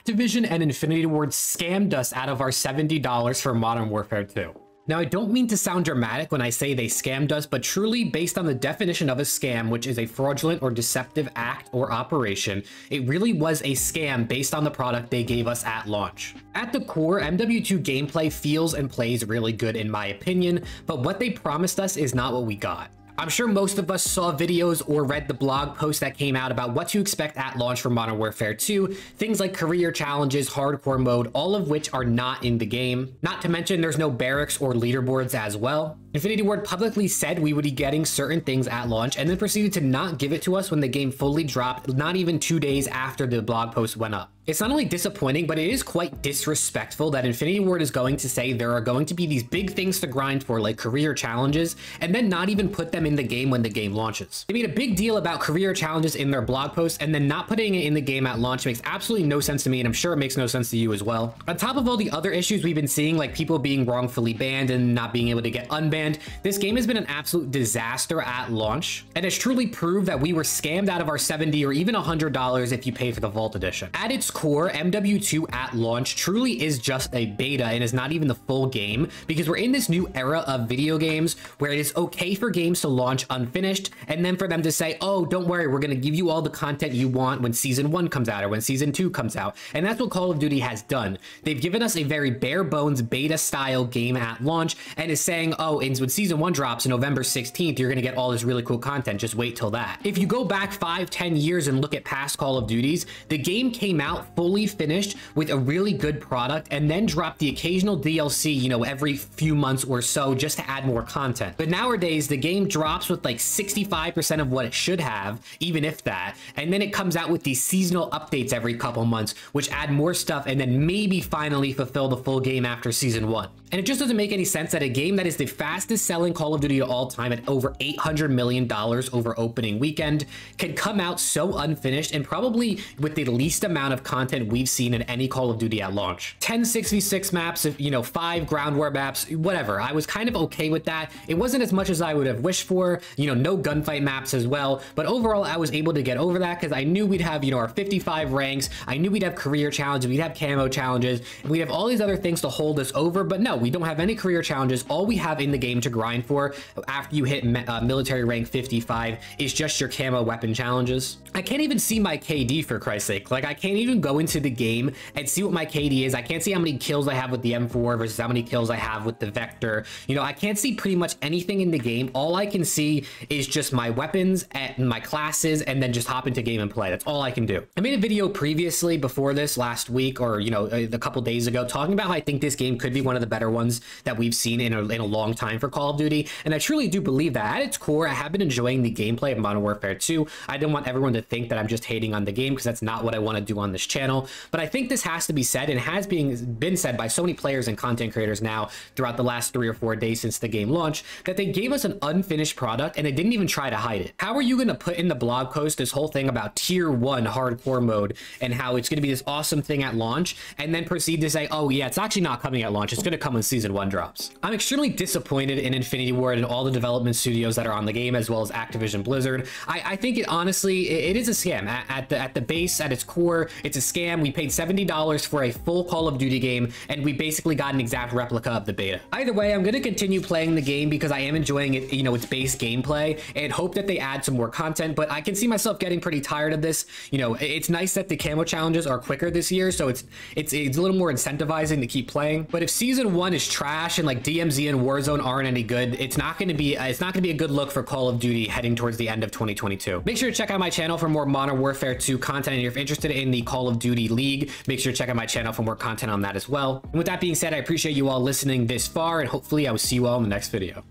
Activision and Infinity Ward scammed us out of our $70 for Modern Warfare 2. Now, I don't mean to sound dramatic when I say they scammed us, but truly based on the definition of a scam, which is a fraudulent or deceptive act or operation, it really was a scam based on the product they gave us at launch. At the core, MW2 gameplay feels and plays really good in my opinion, but what they promised us is not what we got. I'm sure most of us saw videos or read the blog post that came out about what to expect at launch for Modern Warfare 2, things like career challenges, hardcore mode, all of which are not in the game. Not to mention there's no barracks or leaderboards as well. Infinity Ward publicly said we would be getting certain things at launch and then proceeded to not give it to us when the game fully dropped, not even 2 days after the blog post went up. It's not only disappointing, but it is quite disrespectful that Infinity Ward is going to say there are going to be these big things to grind for, like career challenges, and then not even put them in the game when the game launches. They made a big deal about career challenges in their blog post, and then not putting it in the game at launch makes absolutely no sense to me, and I'm sure it makes no sense to you as well. On top of all the other issues we've been seeing, like people being wrongfully banned and not being able to get unbanned, this game has been an absolute disaster at launch, and has truly proved that we were scammed out of our $70 or even $100 if you pay for the Vault Edition. At its core, MW2 at launch truly is just a beta and is not even the full game, because we're in this new era of video games where it is okay for games to launch unfinished and then for them to say, oh, don't worry, we're going to give you all the content you want when season 1 comes out or when season 2 comes out. And that's what Call of Duty has done. They've given us a very bare bones beta style game at launch and is saying, oh, and when season 1 drops on November 16th, you're going to get all this really cool content. Just wait till that. If you go back 5-10 years and look at past Call of Duties, the game came out fully finished with a really good product and then dropped the occasional DLC, you know, every few months or so just to add more content. But nowadays, the game drops with like 65% of what it should have, even if that, and then it comes out with these seasonal updates every couple months, which add more stuff and then maybe finally fulfill the full game after season 1. And it just doesn't make any sense that a game that is the fastest selling Call of Duty of all time at over $800 million over opening weekend can come out so unfinished and probably with the least amount of content we've seen in any Call of Duty at launch. 10 6v6 maps, you know, 5 ground war maps, whatever. I was kind of okay with that. It wasn't as much as I would have wished for, you know, no gunfight maps as well, but overall I was able to get over that because I knew we'd have, you know, our 55 ranks. I knew we'd have career challenges, we'd have camo challenges, and we'd have all these other things to hold us over, but no, we don't have any career challenges. All we have in the game to grind for after you hit military rank 55 is just your camo weapon challenges. I can't even see my KD, for Christ's sake. Like, I can't even go into the game and see what my KD is. I can't see how many kills I have with the M4 versus how many kills I have with the Vector. You know, I can't see pretty much anything in the game. All I can see is just my weapons and my classes, and then just hop into game and play. That's all I can do. I made a video previously before this last week, or, you know, a couple days ago, talking about how I think this game could be one of the better ones that we've seen in a long time for Call of Duty. And I truly do believe that. At its core, I have been enjoying the gameplay of Modern Warfare 2. I don't want everyone to think that I'm just hating on the game, because that's not what I want to do on this channel. But I think this has to be said, and has been said by so many players and content creators now throughout the last 3 or 4 days since the game launched, that they gave us an unfinished product and they didn't even try to hide it. How are you going to put in the blog post this whole thing about tier 1 hardcore mode and how it's going to be this awesome thing at launch, and then proceed to say, oh yeah, it's actually not coming at launch, it's going to come when season 1 drops? I'm extremely disappointed in Infinity Ward and all the development studios that are on the game, as well as Activision Blizzard. I think it honestly, it is a scam. At the base, at its core, it's a scam. We paid $70 for a full Call of Duty game, and we basically got an exact replica of the beta. Either way, I'm going to continue playing the game because I am enjoying it, you know, its base gameplay, and hope that they add some more content, but I can see myself getting pretty tired of this. You know, it's nice that the camo challenges are quicker this year, so it's a little more incentivizing to keep playing. But if season 1 is trash and like DMZ and Warzone aren't any good, it's not going to be a good look for Call of Duty heading towards the end of 2022. Make sure to check out my channel for more Modern Warfare 2 content, and if you're interested in the Call of Duty League, make sure to check out my channel for more content on that as well. And with that being said, I appreciate you all listening this far, and hopefully I will see you all in the next video.